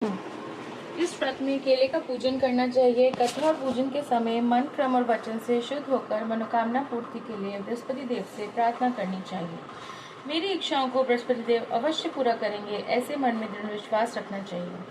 इस व्रत में केले का पूजन करना चाहिए। कथा और पूजन के समय मन, क्रम और वचन से शुद्ध होकर मनोकामना पूर्ति के लिए बृहस्पति देव से प्रार्थना करनी चाहिए। मेरी इच्छाओं को बृहस्पति देव अवश्य पूरा करेंगे, ऐसे मन में दृढ़ विश्वास रखना चाहिए।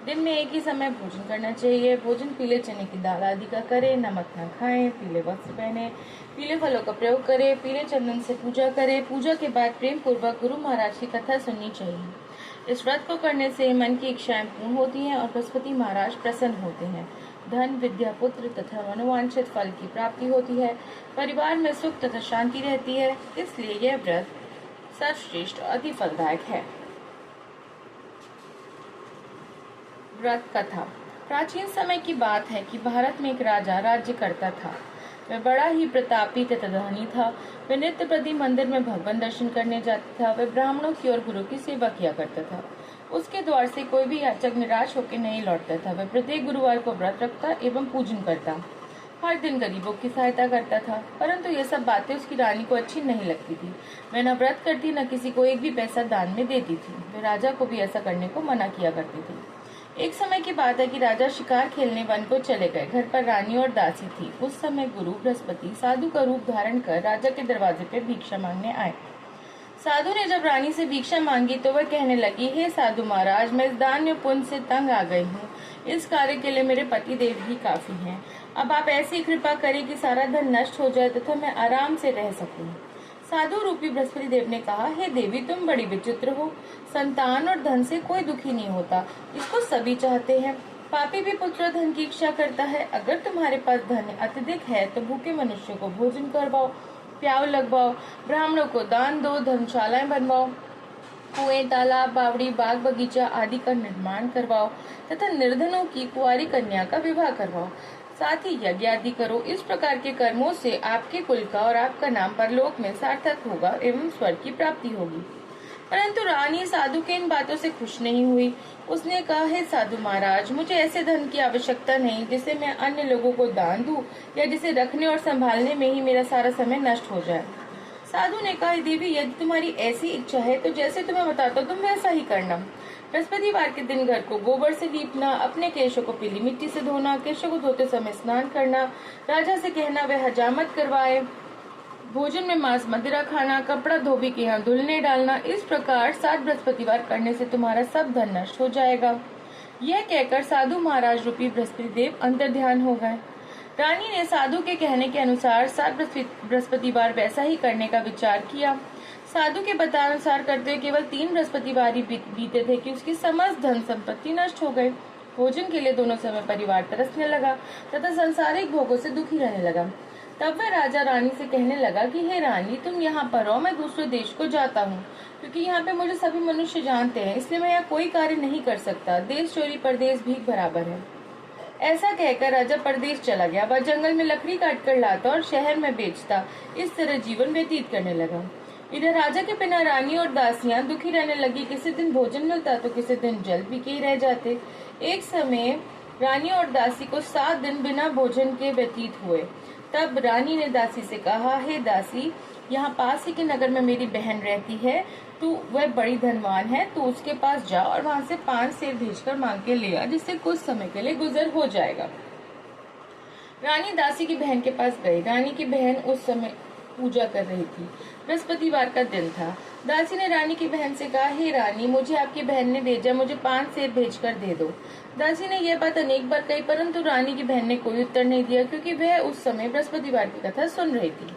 दिन में एक ही समय भोजन करना चाहिए। भोजन पीले चने की दाल आदि का करें, नमक न खाएं, पीले वस्त्र पहने, पीले फलों का प्रयोग करें, पीले चंदन से पूजा करें। पूजा के बाद प्रेम पूर्वक गुरु महाराज की कथा सुननी चाहिए। इस व्रत को करने से मन की इच्छाएं पूर्ण होती हैं और बृहस्पति महाराज प्रसन्न होते हैं। धन, विद्या, पुत्र तथा मनोवांछित फल की प्राप्ति होती है। परिवार में सुख तथा शांति रहती है। इसलिए यह व्रत सर्वश्रेष्ठ और अति फलदायक है। व्रत कथा। प्राचीन समय की बात है कि भारत में एक राजा राज्य करता था। वह बड़ा ही प्रतापी तथा धनी था। वह नित्य प्रति मंदिर में भगवान दर्शन करने जाता था। वह ब्राह्मणों की और गुरु की सेवा किया करता था। उसके द्वार से कोई भी याचक निराश होकर नहीं लौटता था। वह प्रत्येक गुरुवार को व्रत रखता एवं पूजन करता। हर दिन गरीबों की सहायता करता था। परंतु ये सब बातें उसकी रानी को अच्छी नहीं लगती थी। वह न व्रत करती, न किसी को एक भी पैसा दान में देती थी। वह राजा को भी ऐसा करने को मना किया करती थी। एक समय की बात है कि राजा शिकार खेलने वन को चले गए। घर पर रानी और दासी थी। उस समय गुरु बृहस्पति साधु का रूप धारण कर राजा के दरवाजे पर भिक्षा मांगने आए। साधु ने जब रानी से भिक्षा मांगी तो वह कहने लगी, हे साधु महाराज, मैं इस दान में पुण्य से तंग आ गई हूँ। इस कार्य के लिए मेरे पति देव ही काफी हैं। अब आप ऐसी कृपा करें कि सारा धन नष्ट हो जाए तथा मैं आराम से रह सकूं। साधु रूपी बृहस्पति देव ने कहा, हे देवी, तुम बड़ी विचित्र हो। संतान और धन से कोई दुखी नहीं होता, इसको सभी चाहते हैं। पापी भी पुत्र और धन की इच्छा करता है। अगर तुम्हारे पास धन अत्यधिक है तो भूखे मनुष्यों को भोजन करवाओ, प्याऊ लगवाओ, ब्राह्मणों को दान दो, धर्मशालाएं बनवाओ, कुएं, तालाब, बावड़ी, बाग बगीचा आदि का निर्माण करवाओ तथा निर्धनों की कुंवारी कन्या का विवाह करवाओ। साथ ही यज्ञ आदि करो। इस प्रकार के कर्मों से आपके कुल का और आपका नाम परलोक में सार्थक होगा एवं स्वर्ग की प्राप्ति होगी। परंतु रानी साधु के इन बातों से खुश नहीं हुई। उसने कहा, हे साधु महाराज, मुझे ऐसे धन की आवश्यकता नहीं जिसे मैं अन्य लोगों को दान दूं या जिसे रखने और संभालने में ही मेरा सारा समय नष्ट हो जाए। साधु ने कहा, देवी, यदि तुम्हारी ऐसी इच्छा है तो जैसे तुम्हें बताता हूं तुम वैसा ही करना। बृहस्पतिवार के दिन घर को गोबर से लीपना, अपने केशों को पीली मिट्टी से धोना, केशों को धोते समय स्नान करना, राजा से कहना वह हजामत करवाए, भोजन में मांस मदिरा खाना, कपड़ा धोबी के यहाँ धुलने डालना। इस प्रकार 7 बृहस्पतिवार करने से तुम्हारा सब धन नष्ट हो जाएगा। यह कहकर साधु महाराज रूपी बृहस्पति देव अंतर्ध्यान हो गए। रानी ने साधु के कहने के अनुसार 7 बृहस्पतिवार वैसा ही करने का विचार किया। साधु के बतानुसार करते हुए केवल 3 बृहस्पतिवार ही बीते थे कि उसकी समस्त धन संपत्ति नष्ट हो गई। भोजन के लिए दोनों समय परिवार तरसने लगा तथा सांसारिक भोगों से दुखी रहने लगा। तब वह राजा रानी से कहने लगा कि हे रानी, तुम यहाँ पर रहो, मैं दूसरे देश को जाता हूँ, क्योंकि यहाँ पे मुझे सभी मनुष्य जानते हैं, इसलिए मैं यहाँ कोई कार्य नहीं कर सकता। देश चोरी परदेश भीख बराबर है। ऐसा कहकर राजा परदेश चला गया। वह जंगल में लकड़ी काट कर लाता और शहर में बेचता। इस तरह जीवन व्यतीत करने लगा। इधर राजा के बिना रानी और दासियां दुखी रहने लगी। किसी दिन भोजन मिलता तो किसी दिन जल पी के ही रह जाते। एक समय रानी और दासी को 7 दिन बिना भोजन के व्यतीत हुए। तब रानी ने दासी से कहा, हे दासी, यहाँ पास ही के नगर में मेरी बहन रहती है, तू वह बड़ी धनवान है, तू उसके पास जा और वहाँ से 5 सेर भेजकर मांग के ले आ, जिससे कुछ समय के लिए गुजर हो जाएगा। रानी दासी की बहन के पास गई। रानी की बहन उस समय पूजा कर रही थी। बृहस्पतिवार का दिन था। दासी ने रानी की बहन से कहा, हे रानी, मुझे आपकी बहन ने भेजा, मुझे 5 सेर भेजकर दे दो। दासी ने यह बात अनेक बार कही, परंतु रानी की बहन ने कोई उत्तर नहीं दिया, क्योंकि वह उस समय बृहस्पतिवार की कथा सुन रही थी।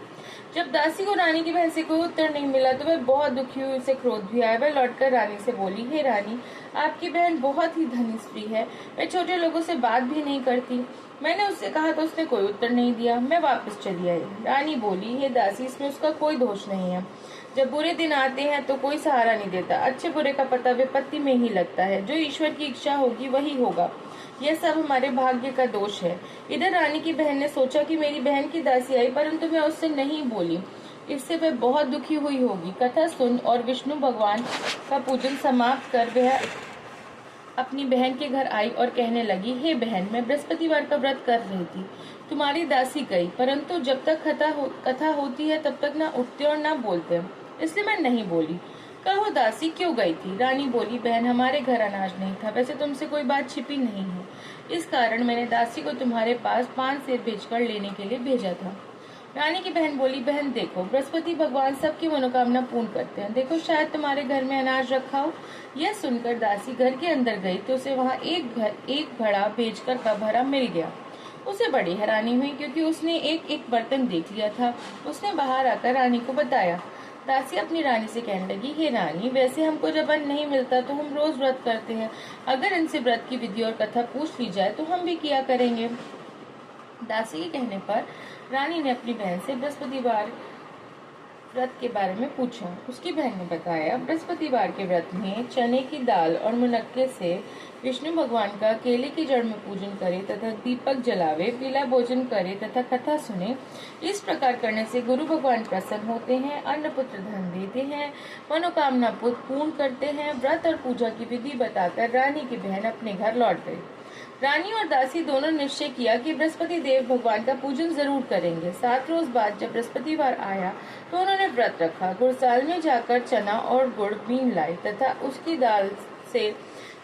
जब दासी को रानी की बहन से कोई उत्तर नहीं मिला तो वह बहुत दुखी हुई। उसे क्रोध भी आया। वह लौटकर रानी से बोली, हे रानी, आपकी बहन बहुत ही धनी स्त्री है, वह छोटे लोगों से बात भी नहीं करती। मैंने उससे कहा तो उसने कोई उत्तर नहीं दिया। मैं वापस चली आई। रानी बोली, हे दासी, इसमें उसका कोई दोष नहीं है। जब बुरे दिन आते हैं तो कोई सहारा नहीं देता। अच्छे बुरे का पता विपत्ति में ही लगता है। जो ईश्वर की इच्छा होगी वही होगा। यह सब हमारे भाग्य का दोष है। इधर रानी की बहन ने सोचा कि मेरी बहन की दासी आई, परंतु मैं उससे नहीं बोली, इससे वह बहुत दुखी हुई होगी। कथा सुन और विष्णु भगवान का पूजन समाप्त कर वह अपनी बहन के घर आई और कहने लगी, हे बहन, मैं बृहस्पतिवार का व्रत कर रही थी, तुम्हारी दासी गई, परंतु जब तक कथा होती है तब तक ना उठते और ना बोलते, इसलिए मैं नहीं बोली। कहो दासी क्यों गई थी? रानी बोली, बहन हमारे घर अनाज नहीं था। वैसे तुमसे कोई बात छिपी नहीं है, इस कारण मैंने दासी को तुम्हारे पास 5 सेर बेचकर लेने के लिए भेजा था। रानी की बहन बोली, बहन देखो, बृहस्पति भगवान सबकी मनोकामना पूर्ण करते हैं। देखो शायद तुम्हारे घर में अनाज रखा हो। यह सुनकर दासी घर के अंदर गई तो उसे वहाँ एक घड़ा बेचकर का भरा मिल गया। उसे बड़ी हैरानी हुई क्योंकि उसने एक एक बर्तन देख लिया था। उसने बाहर आकर रानी को बताया। दासी अपनी रानी से कहने लगी, हे रानी, वैसे हमको जब अन्न नहीं मिलता तो हम रोज व्रत करते हैं। अगर इनसे व्रत की विधि और कथा पूछ ली जाए तो हम भी किया करेंगे। दासी के कहने पर रानी ने अपनी बहन से बृहस्पतिवार व्रत के बारे में पूछा। उसकी बहन ने बताया, बृहस्पतिवार के व्रत में चने की दाल और मुनक्के से विष्णु भगवान का केले की जड़ में पूजन करे तथा दीपक जलावे, पीला भोजन करे तथा कथा सुने। इस प्रकार करने से गुरु भगवान प्रसन्न होते हैं, अन्न पुत्र धन देते हैं, मनोकामना पूर्ण करते हैं। व्रत और पूजा की विधि बताकर रानी की बहन अपने घर लौट गई। रानी और दासी दोनों निश्चय किया कि बृहस्पति देव भगवान का पूजन जरूर करेंगे। 7 रोज बाद जब बृहस्पतिवार आया तो उन्होंने व्रत रखा। गुड़साल में जाकर चना और गुड़ बीन लाए तथा उसकी दाल से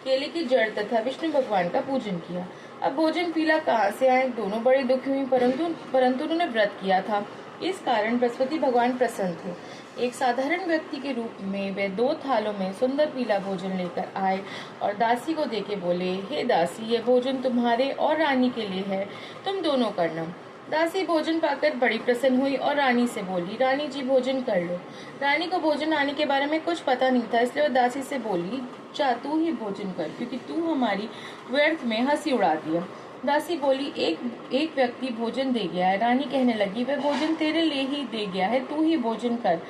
केले की जड़ तथा विष्णु भगवान का पूजन किया। अब भोजन पीला कहाँ से आए? दोनों बड़े दुखी हुई, परंतु उन्होंने व्रत किया था, इस कारण बृहस्पति भगवान प्रसन्न थे। एक साधारण व्यक्ति के रूप में वे 2 थालों में सुंदर पीला भोजन लेकर आए और दासी को देके बोले, हे दासी, ये भोजन तुम्हारे और रानी के लिए है, तुम दोनों करना। दासी भोजन पाकर बड़ी प्रसन्न हुई और रानी से बोली, रानी जी भोजन कर लो। रानी को भोजन आने के बारे में कुछ पता नहीं था, इसलिए वो दासी से बोली, जा तू ही भोजन कर, क्योंकि तू हमारी व्यर्थ में हंसी उड़ा दिया। दासी बोली, एक व्यक्ति भोजन दे गया है। रानी कहने लगी, वह भोजन तेरे लिए ही दे गया है, तू ही भोजन कर।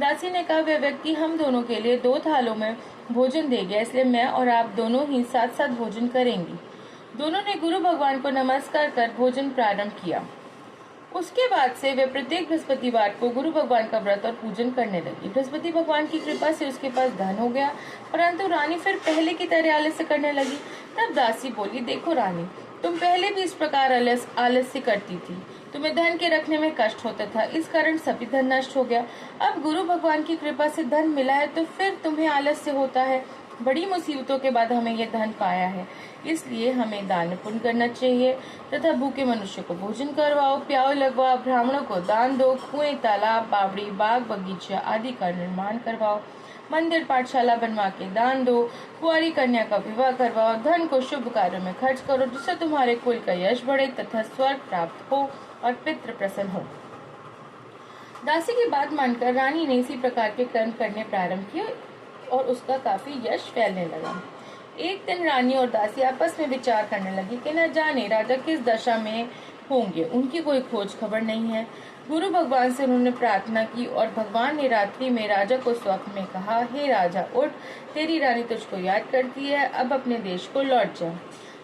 दासी ने कहा, वह व्यक्ति हम दोनों के लिए 2 थालों में भोजन दे गया, इसलिए मैं और आप दोनों ही साथ साथ भोजन करेंगी। दोनों ने गुरु भगवान को नमस्कार कर भोजन प्रारंभ किया। उसके बाद से वे प्रत्येक बृहस्पतिवार को गुरु भगवान का व्रत और पूजन करने लगी। बृहस्पति भगवान की कृपा से उसके पास धन हो गया, परंतु रानी फिर पहले की तरह आलस्य करने लगी। तब दासी बोली, देखो रानी, तुम पहले भी इस प्रकार आलस्य करती थी, तुम्हें धन के रखने में कष्ट होता था, इस कारण सभी धन नष्ट हो गया। अब गुरु भगवान की कृपा से धन मिला है तो फिर तुम्हें आलस्य होता है। बड़ी मुसीबतों के बाद हमें यह धन पाया है, इसलिए हमें दान पुण्य करना चाहिए तथा भूखे मनुष्य को भोजन करवाओ, प्याऊ लगवाओ, ब्राह्मणों को दान दो, कुएं, तालाब, बावड़ी, बाग, बगीचा आदि का निर्माण करवाओ, मंदिर, पाठशाला बनवा के दान दो, कुंवारी कन्या का विवाह करवाओ, धन को शुभ कार्यों में खर्च करो, जिससे तुम्हारे कुल का यश बढ़े तथा स्वर्ग प्राप्त हो और पितृ प्रसन्न हो। दासी की बात मानकर रानी ने इसी प्रकार के कर्म करने प्रारंभ किए और उसका काफी यश फैलने लगा। एक दिन रानी और दासी आपस में विचार करने लगी कि न जाने राजा किस दशा में होंगे, उनकी कोई खोज खबर नहीं है। गुरु भगवान से उन्होंने प्रार्थना की और भगवान ने रात्रि में राजा को स्वप्न में कहा, हे राजा, उठ, तेरी रानी तुझको याद करती है, अब अपने देश को लौट जा।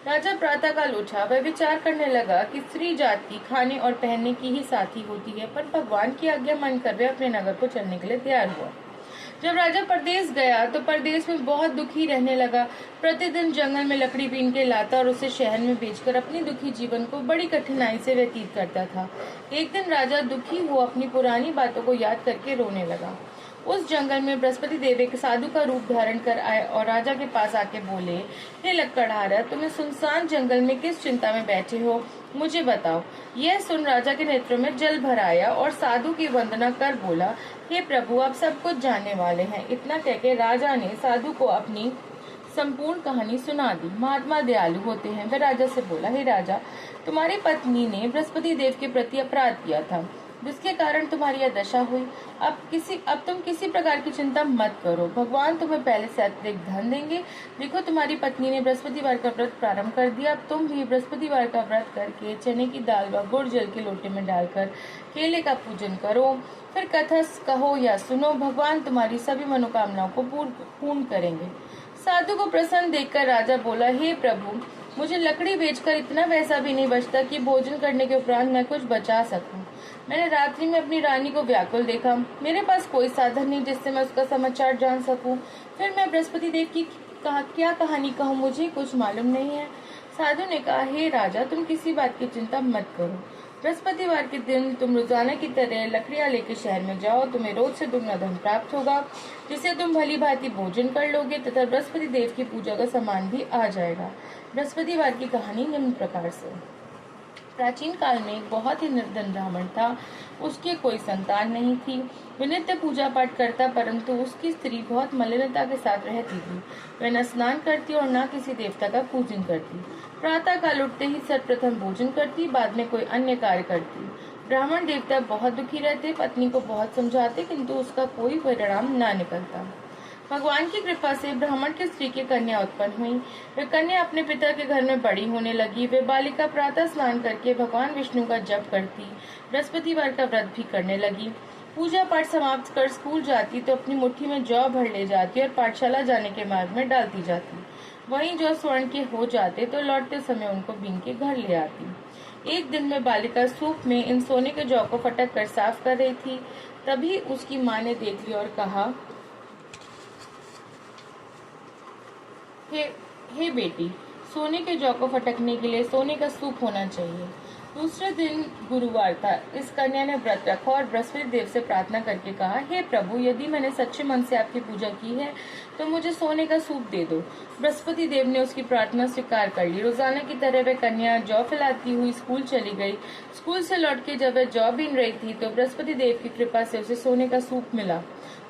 राजा प्रातःकाल उठा। वह विचार करने लगा कि स्त्री जाति खाने और पहनने की ही साथी होती है, पर भगवान की आज्ञा मानकर वह अपने नगर को चलने के लिए तैयार हुआ। जब राजा परदेश गया तो परदेश में बहुत दुखी रहने लगा। प्रतिदिन जंगल में लकड़ी बीन के लाता और उसे शहर में बेचकर अपनी दुखी जीवन को बड़ी कठिनाई से व्यतीत करता था। एक दिन राजा दुखी हो अपनी पुरानी बातों को याद करके रोने लगा। उस जंगल में बृहस्पति देव एक साधु का रूप धारण कर आए और राजा के पास आके बोले, हे लक्कड़हारा, तुम्हें सुनसान जंगल में किस चिंता में बैठे हो, मुझे बताओ। यह सुन राजा के नेत्रों में जल भर आया और साधु की वंदना कर बोला, हे प्रभु, आप सब कुछ जानने वाले हैं। इतना कहकर राजा ने साधु को अपनी संपूर्ण कहानी सुना दी। महात्मा दयालु होते हैं। वह राजा से बोला, हे राजा, तुम्हारी पत्नी ने बृहस्पति देव के प्रति अपराध किया था, जिसके कारण तुम्हारी यह दशा हुई। अब तुम किसी प्रकार की चिंता मत करो, भगवान तुम्हें पहले से अतिरिक्त धन देंगे। देखो, तुम्हारी पत्नी ने बृहस्पतिवार का व्रत प्रारंभ कर दिया। अब तुम भी बृहस्पतिवार का व्रत करके चने की दाल व गुड़ जल के लोटे में डालकर केले का पूजन करो, फिर कथा कहो या सुनो, भगवान तुम्हारी सभी मनोकामनाओं को पूर्ण करेंगे। साधु को प्रसन्न देखकर राजा बोला, हे प्रभु, मुझे लकड़ी बेचकर इतना पैसा भी नहीं बचता कि भोजन करने के उपरांत मैं कुछ बचा सकूं। मैंने रात्रि में अपनी रानी को व्याकुल देखा। मेरे पास कोई साधन नहीं जिससे मैं उसका समाचार जान सकूं। फिर मैं बृहस्पति देव की क्या कहानी कहूँ, मुझे कुछ मालूम नहीं है। साधु ने कहा, हे राजा, तुम किसी बात की चिंता मत करो। बृहस्पतिवार के दिन तुम रोजाना की तरह लकड़ियां लेकर शहर में जाओ। तुम्हें रोज से दुगना धन प्राप्त होगा, जिससे तुम भली भांति भोजन कर लोगे तथा बृहस्पति देव की पूजा का सामान भी आ जाएगा। बृहस्पतिवार की कहानी निम्न प्रकार से। प्राचीन काल में एक बहुत ही निर्धन ब्राह्मण था। उसके कोई संतान नहीं थी। वह नित्य पूजा पाठ करता, परंतु उसकी स्त्री बहुत मलिनता के साथ रहती थी। वह न स्नान करती और न किसी देवता का पूजन करती। प्रातः काल उठते ही सर्वप्रथम भोजन करती, बाद में कोई अन्य कार्य करती। ब्राह्मण देवता बहुत दुखी रहते, पत्नी को बहुत समझाते, किंतु उसका कोई परिणाम न निकलता। भगवान की कृपा से ब्राह्मण की स्त्री की कन्या उत्पन्न हुई। वह कन्या अपने पिता के घर में बड़ी होने लगी। वे बालिका प्रातः स्नान करके भगवान विष्णु का जप करती, बृहस्पतिवार का व्रत भी करने लगी। पूजा पाठ समाप्त कर स्कूल जाती तो अपनी मुट्ठी में जौ भर ले जाती और पाठशाला जाने के मार्ग में डालती जाती। वहीं जौ स्वर्ण के हो जाते तो लौटते समय उनको बीन के घर ले आती। एक दिन में बालिका सूप में इन सोने के जौ को फटक कर साफ कर रही थी। तभी उसकी माँ ने देख लिया और कहा, हे बेटी, सोने के जौ को फटकने के लिए सोने का सूप होना चाहिए। दूसरे दिन गुरुवार था। इस कन्या ने व्रत रखा और बृहस्पति देव से प्रार्थना करके कहा, हे प्रभु, यदि मैंने सच्चे मन से आपकी पूजा की है तो मुझे सोने का सूप दे दो। बृहस्पति देव ने उसकी प्रार्थना स्वीकार कर ली। रोजाना की तरह वह कन्या जौ फैलाती हुई स्कूल चली गई। स्कूल से लौट के जब वह जौ बीन रही थी तो बृहस्पति देव की कृपा से उसे सोने का सूप मिला।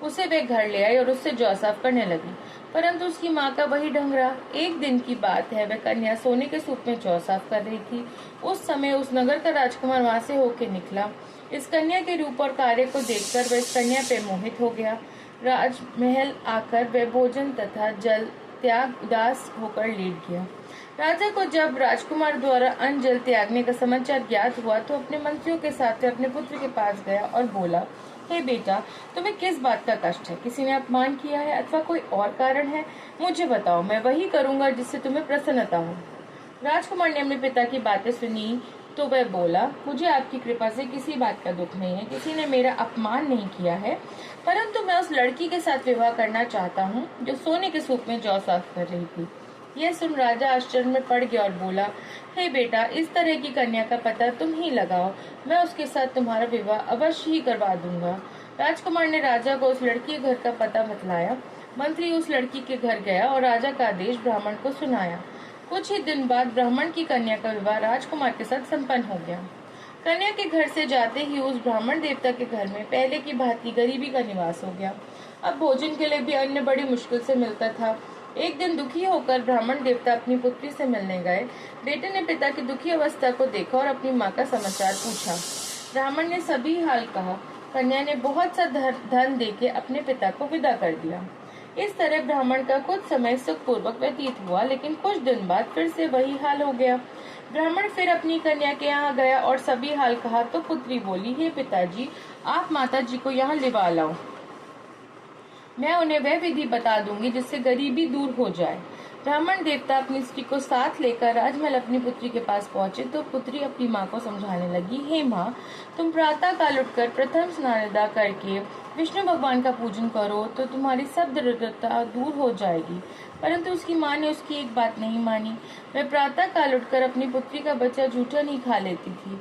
उसे वह घर ले आई और उससे जौ साफ करने लगी, परंतु उसकी माँ का वही ढंग रहा। एक दिन की बात है, वह कन्या सोने के सूप में जौ साफ कर रही थी। उस समय उस नगर का राजकुमार वहां से होकर निकला। इस कन्या के रूप और कार्य को देखकर वह इस कन्या पे मोहित हो गया। राजमहल आकर वह भोजन तथा जल त्याग उदास होकर लेट गया। राजा को जब राजकुमार द्वारा अन्न जल त्यागने का समाचार ज्ञात हुआ तो अपने मंत्रियों के साथ अपने पुत्र के पास गया और बोला, हे बेटा, तुम्हें किस बात का कष्ट है? किसी ने अपमान किया है अथवा कोई और कारण है? मुझे बताओ, मैं वही करूंगा जिससे तुम्हें प्रसन्नता हो। राजकुमार ने अपने पिता की बातें सुनी तो वह बोला, मुझे आपकी कृपा से किसी बात का दुख नहीं है। किसी ने मेरा अपमान नहीं किया है, परंतु मैं उस लड़की के साथ विवाह करना चाहता हूँ जो सोने के सूप में जौ साफ कर रही थी। यह सुन राजा आश्चर्य में पड़ गया और बोला, हे बेटा, इस तरह की कन्या का पता तुम ही लगाओ। मैं उसके साथ तुम्हारा विवाह अवश्य ही करवा दूंगा। राजकुमार ने राजा को उस लड़की के घर का पता बतलाया। मंत्री उस लड़की के घर गया और राजा का आदेश ब्राह्मण को सुनाया। कुछ ही दिन बाद ब्राह्मण की कन्या का विवाह राजकुमार के साथ संपन्न हो गया। कन्या के घर से जाते ही उस ब्राह्मण देवता के घर में पहले की भांति गरीबी का निवास हो गया। अब भोजन के लिए भी अन्न बड़ी मुश्किल से मिलता था। एक दिन दुखी होकर ब्राह्मण देवता अपनी पुत्री से मिलने गए। बेटे ने पिता की दुखी अवस्था को देखा और अपनी माँ का समाचार पूछा। ब्राह्मण ने सभी हाल कहा। कन्या ने बहुत सा धन देके अपने पिता को विदा कर दिया। इस तरह ब्राह्मण का कुछ समय सुखपूर्वक व्यतीत हुआ, लेकिन कुछ दिन बाद फिर से वही हाल हो गया। ब्राह्मण फिर अपनी कन्या के यहाँ गया और सभी हाल कहा तो पुत्री बोली, हे पिताजी, आप माताजी को यहाँ लिवा लाओ। मैं उन्हें वह विधि बता दूंगी जिससे गरीबी दूर हो जाए। ब्राह्मण देवता अपनी स्त्री को साथ लेकर राजमहल अपनी पुत्री के पास पहुंचे तो पुत्री अपनी माँ को समझाने लगी, हे माँ, तुम प्रातः काल उठकर प्रथम स्नान करके विष्णु भगवान का पूजन करो तो तुम्हारी सब दरिद्रता दूर हो जाएगी। परंतु उसकी माँ ने उसकी एक बात नहीं मानी। वह प्रातः काल उठकर अपनी पुत्री का बच्चा जूठन ही खा लेती थी।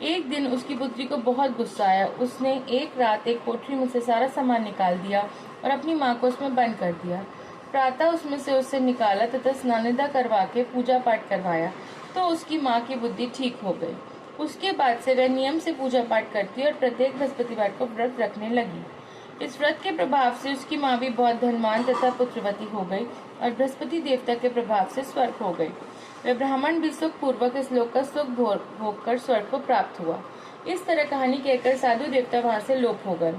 एक दिन उसकी पुत्री को बहुत गुस्सा आया। उसने एक रात एक कोठरी में से सारा सामान निकाल दिया और अपनी माँ को उसमें बंद कर दिया। प्रातः उसमें से उसे निकाला तथा स्नानिदा करवा के पूजा पाठ करवाया तो उसकी माँ की बुद्धि ठीक हो गई। उसके बाद से वह नियम से पूजा पाठ करती और प्रत्येक बृहस्पतिवार को व्रत रखने लगी। इस व्रत के प्रभाव से उसकी माँ भी बहुत धनवान तथा पुत्रवती हो गई और बृहस्पति देवता के प्रभाव से स्वर्ग हो गई। वह ब्राह्मण भी सुख पूर्वक इस लोक का सुख भोग कर स्वर्ग को प्राप्त हुआ। इस तरह कहानी कहकर साधु देवता वहां से लोप हो गए।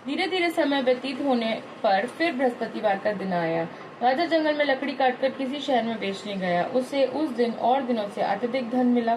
धीरे धीरे समय व्यतीत होने पर फिर बृहस्पतिवार का दिन आया। राजा जंगल में लकड़ी काटकर किसी शहर में बेचने गया। उसे उस दिन और दिनों से अत्यधिक धन मिला।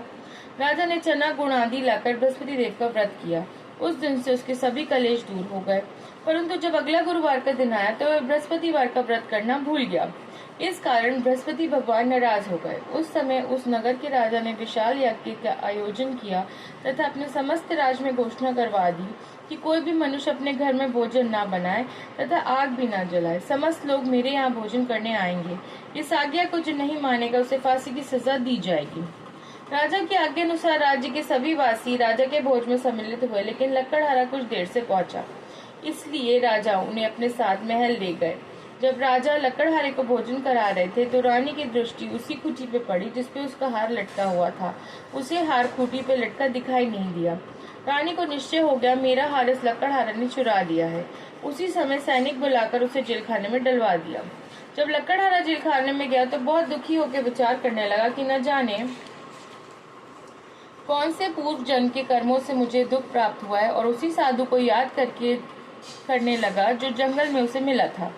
राजा ने चना गुड़ आदि लाकर बृहस्पति देव का व्रत किया। उस दिन से उसके सभी कलेश दूर हो गए। परंतु जब अगला गुरुवार का दिन आया तो वह बृहस्पतिवार का व्रत करना भूल गया। इस कारण बृहस्पति भगवान नाराज हो गए। उस समय उस नगर के राजा ने विशाल यज्ञ का आयोजन किया तथा अपने समस्त राज में घोषणा करवा दी कि कोई भी मनुष्य अपने घर में भोजन न बनाए तथा आग भी न जलाए। समस्त लोग मेरे यहाँ भोजन करने आएंगे। इस आज्ञा को जो नहीं मानेगा उसे फांसी की सजा दी जाएगी। राजा की आज्ञा अनुसार राज्य के सभी वासी राजा के भोज में सम्मिलित हुए, लेकिन लकड़हारा कुछ देर से पहुंचा, इसलिए राजा उन्हें अपने साथ महल ले गए। जब राजा लकड़हारे को भोजन करा रहे थे तो रानी की दृष्टि उसी खूंटी पे पड़ी जिसपे उसका हार लटका हुआ था। उसे हार खूंटी पे लटका दिखाई नहीं दिया। रानी को निश्चय हो गया, मेरा हार इस लकड़हारे ने चुरा लिया है। उसी समय सैनिक बुलाकर उसे जेल खाने में डलवा दिया। जब लकड़हारा जेल खाने में गया तो बहुत दुखी होकर विचार करने लगा कि न जाने कौन से पूर्व जन्म के कर्मों से मुझे दुख प्राप्त हुआ है, और उसी साधु को याद करने लगा जो जंगल में उसे मिला था।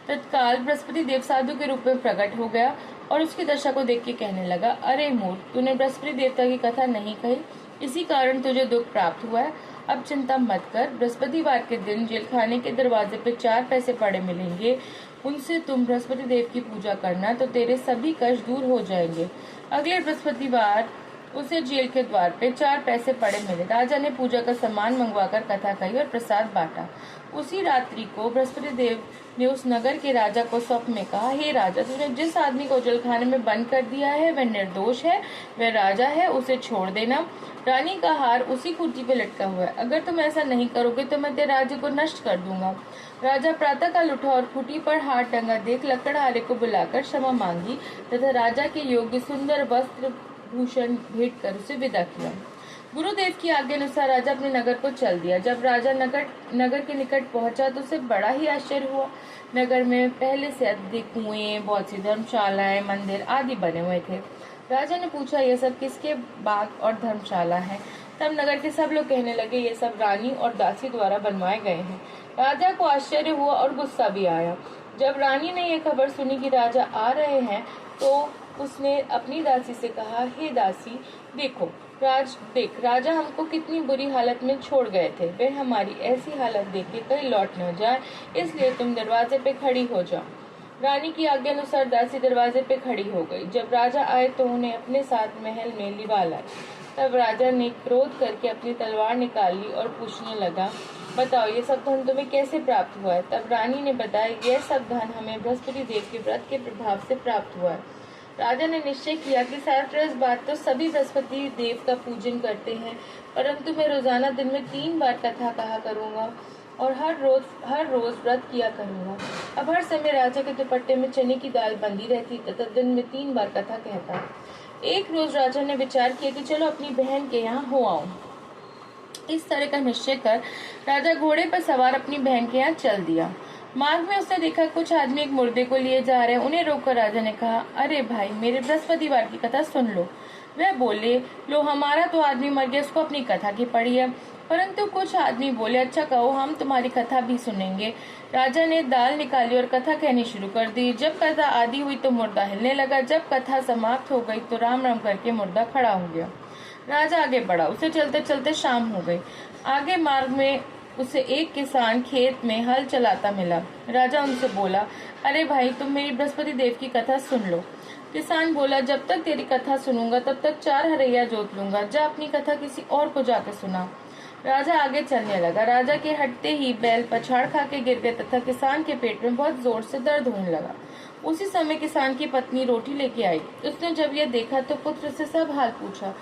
तत्काल बृहस्पति देव साधु के रूप में प्रकट हो गया और उसकी दशा को देख के कहने लगा, अरे मूर्ख, तूने बृहस्पति देवता की कथा नहीं कही, इसी कारण तुझे दुख प्राप्त हुआ है। अब चिंता मत कर, बृहस्पतिवार के दिन जेल खाने के दरवाजे पे 4 पैसे पड़े मिलेंगे, उनसे तुम बृहस्पति देव की पूजा करना तो तेरे सभी कष्ट दूर हो जाएंगे। अगले बृहस्पतिवार उसे जेल के द्वार पे 4 पैसे पड़े मिले। राजा ने पूजा का सामान मंगवाकर कथा कही और प्रसाद बांटा। उसी रात्रि को बृहस्पति देव ने उस नगर के राजा को स्वप्न में कहा, हे राजा, तूने जिस आदमी को जेलखाने में बंद कर दिया है वह निर्दोष है, वह राजा है, उसे छोड़ देना। रानी का हार उसी खूंटी पे लटका हुआ है, अगर तुम ऐसा नहीं करोगे तो मैं तेरे राज्य को नष्ट कर दूंगा। राजा प्रातःकाल उठा और खूंटी पर हार टंगा देख लकड़हारे को बुलाकर क्षमा मांगी तथा राजा के योग्य सुंदर वस्त्र भूषण भेंट कर उसे विदा किया। गुरुदेव की आज्ञा अनुसार राजा अपने नगर को चल दिया। जब राजा नगर के निकट पहुंचा तो उसे बड़ा ही आश्चर्य हुआ। नगर में पहले से अधिक कुएं, बहुत सी धर्मशालाएं, मंदिर आदि बने हुए थे। राजा ने पूछा, यह सब किसके बाग और धर्मशाला है? तब नगर के सब लोग कहने लगे, ये सब रानी और दासी द्वारा बनवाए गए हैं। राजा को आश्चर्य हुआ और गुस्सा भी आया। जब रानी ने यह खबर सुनी कि राजा आ रहे हैं तो उसने अपनी दासी से कहा, हे दासी, देख राजा हमको कितनी बुरी हालत में छोड़ गए थे, वे हमारी ऐसी हालत देख के कहीं लौट न जाए, इसलिए तुम दरवाजे पे खड़ी हो जाओ। रानी की आज्ञा अनुसार दासी दरवाजे पे खड़ी हो गई। जब राजा आए तो उन्हें अपने साथ महल में लिवा लाए। तब राजा ने क्रोध करके अपनी तलवार निकाल ली और पूछने लगा, बताओ ये सब धन तुम्हें कैसे प्राप्त हुआ है? तब रानी ने बताया, यह सब धन हमें बृहस्पति देव के व्रत के प्रभाव से प्राप्त हुआ है। राजा ने निश्चय किया कि सारस बात तो सभी बृहस्पति देव का पूजन करते हैं, परंतु मैं रोजाना दिन में 3 बार कथा कहा करूंगा और हर रोज व्रत किया करूंगा। अब हर समय राजा के दुपट्टे में चने की दाल बंधी रहती तथा दिन में 3 बार कथा कहता। एक रोज राजा ने विचार किया कि चलो अपनी बहन के यहाँ हो आऊं। इस तरह का निश्चय कर राजा घोड़े पर सवार अपनी बहन के यहाँ चल दिया। मार्ग में उसने देखा कुछ आदमी एक मुर्दे को लिए जा रहे हैं। उन्हें रोककर राजा ने कहा, अरे भाई, मेरे बृहस्पतिवार की कथा सुन लो। वह बोले, लो, हमारा तो आदमी मर गया, उसको अपनी कथा की पड़ी है। परंतु कुछ आदमी बोले, अच्छा कहो, हम तुम्हारी कथा भी सुनेंगे। राजा ने दाल निकाली और कथा कहनी शुरू कर दी। जब कथा आधी हुई तो मुर्दा हिलने लगा। जब कथा समाप्त हो गई तो राम राम करके मुर्दा खड़ा हो गया। राजा आगे बढ़ा। उसे चलते चलते शाम हो गई। आगे मार्ग में उसे एक किसान खेत में हल चलाता मिला। राजा उनसे बोला, अरे भाई, तुम मेरी बृहस्पति देव की कथा सुन लो। किसान बोला, जब तक तेरी कथा सुनूंगा तब तक 4 हरैया जोत लूंगा, जा अपनी कथा किसी और को जाकर सुना। राजा आगे चलने लगा। राजा के हटते ही बैल पछाड़ खा के गिर गए तथा किसान के पेट में बहुत जोर से दर्द होने लगा। उसी समय किसान की पत्नी रोटी लेके आई। उसने जब यह देखा तो पुत्र से सब हाल पूछा।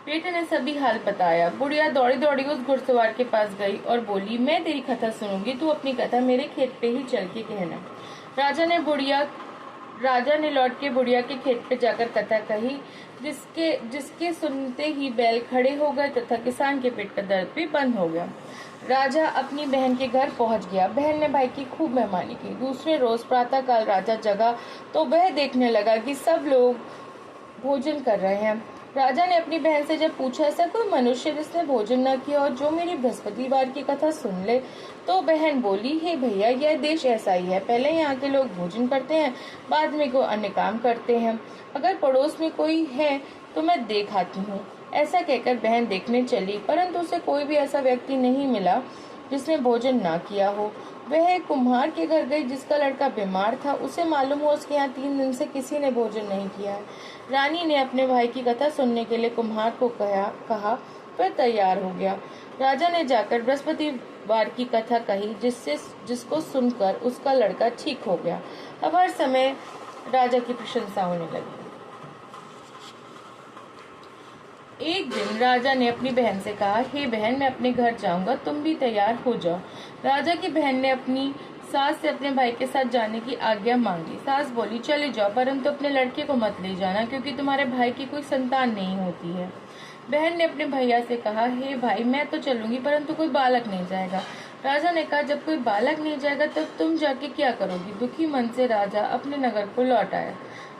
बेटे ने सभी हाल बताया। बुढ़िया दौड़ी दौड़ी उस घुड़सवार के पास गई और बोली, मैं तेरी कथा सुनूंगी, तू अपनी कथा मेरे खेत पे ही चल के कहना। राजा ने लौट के बुढ़िया के खेत पे जाकर कथा कही, जिसके सुनते ही बैल खड़े हो गए तथा किसान के पेट का दर्द भी बंद हो गया। राजा अपनी बहन के घर पहुंच गया। बहन ने भाई की खूब मेहमानी की। दूसरे रोज प्रातःकाल राजा जगा तो वह देखने लगा कि सब लोग भोजन कर रहे हैं। राजा ने अपनी बहन से जब पूछा, ऐसा कोई मनुष्य जिसने भोजन न किया और जो मेरी बृहस्पतिवार की कथा सुन ले? तो बहन बोली, हे भैया, यह देश ऐसा ही है, पहले यहाँ के लोग भोजन करते हैं, बाद में कोई अन्य काम करते हैं। अगर पड़ोस में कोई है तो मैं देख आती हूँ। ऐसा कहकर बहन देखने चली, परंतु उसे कोई भी ऐसा व्यक्ति नहीं मिला जिसने भोजन ना किया हो। वह एक कुम्हार के घर गई जिसका लड़का बीमार था। उसे मालूम हुआ उसके यहाँ 3 दिन से किसी ने भोजन नहीं किया है। रानी ने अपने भाई की कथा सुनने के लिए कुम्हार को कहा। वह तैयार हो गया। राजा ने जाकर बृहस्पतिवार की कथा कही, जिसको सुनकर उसका लड़का ठीक हो गया। अब हर समय राजा की प्रशंसा होने लगी। एक दिन राजा ने अपनी बहन से कहा, हे बहन, मैं अपने घर जाऊंगा, तुम भी तैयार हो जाओ। राजा की बहन ने अपनी सास से अपने भाई के साथ जाने की आज्ञा मांगी। सास बोली, चले जाओ, परंतु अपने लड़के को मत ले जाना, क्योंकि तुम्हारे भाई की कोई संतान नहीं होती है। बहन ने अपने भैया से कहा, हे भाई, मैं तो चलूंगी, परंतु कोई बालक नहीं जाएगा। राजा ने कहा, जब कोई बालक नहीं जाएगा तो तुम जाके क्या करोगी? दुखी मन से राजा अपने नगर को लौट आया।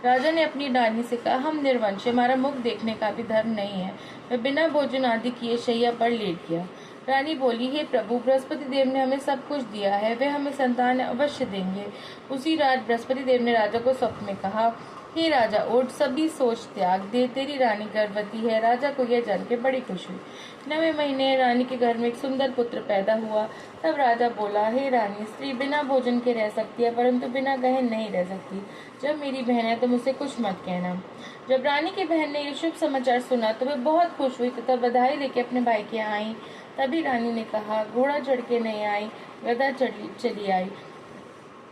राजा ने अपनी रानी से कहा, हम निर्वंश, हमारा मुख देखने का भी धर्म नहीं है। वह बिना भोजन आदि किए शैया पर लेट गया। रानी बोली, हे प्रभु, बृहस्पति देव ने हमें सब कुछ दिया है, वे हमें संतान अवश्य देंगे। उसी रात बृहस्पति देव ने राजा को स्वप्न में कहा, हे राजा, उठ, सभी सोच त्याग दे, तेरी रानी गर्भवती है। राजा को यह जान के बड़ी खुशी हुई। 9वें महीने रानी के घर में एक सुंदर पुत्र पैदा हुआ। तब राजा बोला, हे रानी, स्त्री बिना भोजन के रह सकती है, परंतु बिना गहन नहीं रह सकती। जब मेरी बहन है तो मुझसे कुछ मत कहना। जब रानी की बहन ने ये शुभ समाचार सुना तो वह बहुत खुश हुई तथा बधाई लेके अपने भाई के आई। तभी रानी ने कहा, घोड़ा चढ़ के नहीं आई, गधा चली आई।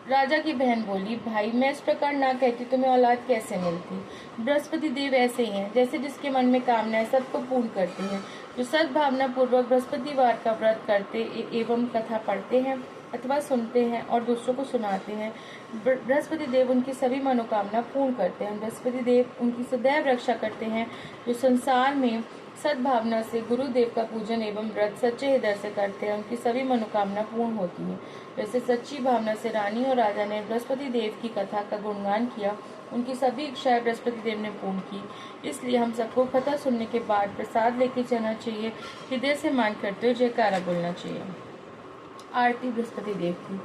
राजा की बहन बोली, भाई, मैं इस प्रकार ना कहती तुम्हें औलाद कैसे मिलती? बृहस्पति देव ऐसे ही हैं, जैसे जिसके मन में कामना है सबको पूर्ण करते हैं। जो सद्भावना पूर्वक बृहस्पतिवार का व्रत करते एवं कथा पढ़ते हैं अथवा सुनते हैं और दूसरों को सुनाते हैं, बृहस्पति देव उनकी सभी मनोकामना पूर्ण करते हैं। बृहस्पति देव उनकी सदैव रक्षा करते हैं। जो संसार में सद्भावना से गुरुदेव का पूजन एवं व्रत सच्चे हृदय से करते हैं, उनकी सभी मनोकामना पूर्ण होती है। वैसे सच्ची भावना से रानी और राजा ने बृहस्पति देव की कथा का गुणगान किया, उनकी सभी इच्छाएं बृहस्पति देव ने पूर्ण की। इसलिए हम सबको कथा सुनने के बाद प्रसाद लेके जाना चाहिए, हृदय से मान करते हुए जयकारा बोलना चाहिए। आरती बृहस्पति देव की।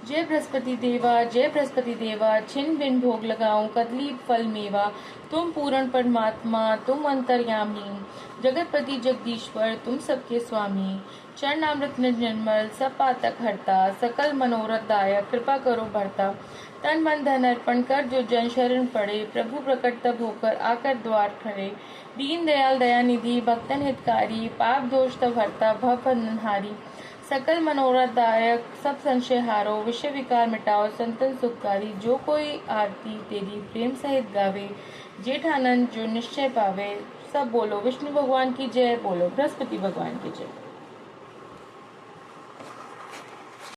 जय बृहस्पति देवा, जय बृहस्पति देवा, छिन्न भिन्न भोग लगाऊं कदली फल मेवा। तुम पूर्ण परमात्मा, तुम अंतर्यामी, जगतपति जगदीश्वर, तुम सबके स्वामी। चरणामृत निर्मल, सब पातक हरता, सकल मनोरथ दायक, कृपा करो भरता। तन मन धन अर्पण कर जो जन शरण पड़े, प्रभु प्रकट तब होकर आकर द्वार खड़े। दीन दयाल दयानिधि, भक्तन हितकारी, पाप दोष तब हरता, भव बंधनहारी। सकल मनोरथ दायक, सब संशय हारो, विषय विकार मिटाओ, संतन सुखकारी। जो कोई आरती तेरी प्रेम सहित गावे, जेठानंद जो निश्चय पावे। सब बोलो विष्णु भगवान की जय, बोलो बृहस्पति भगवान की जय।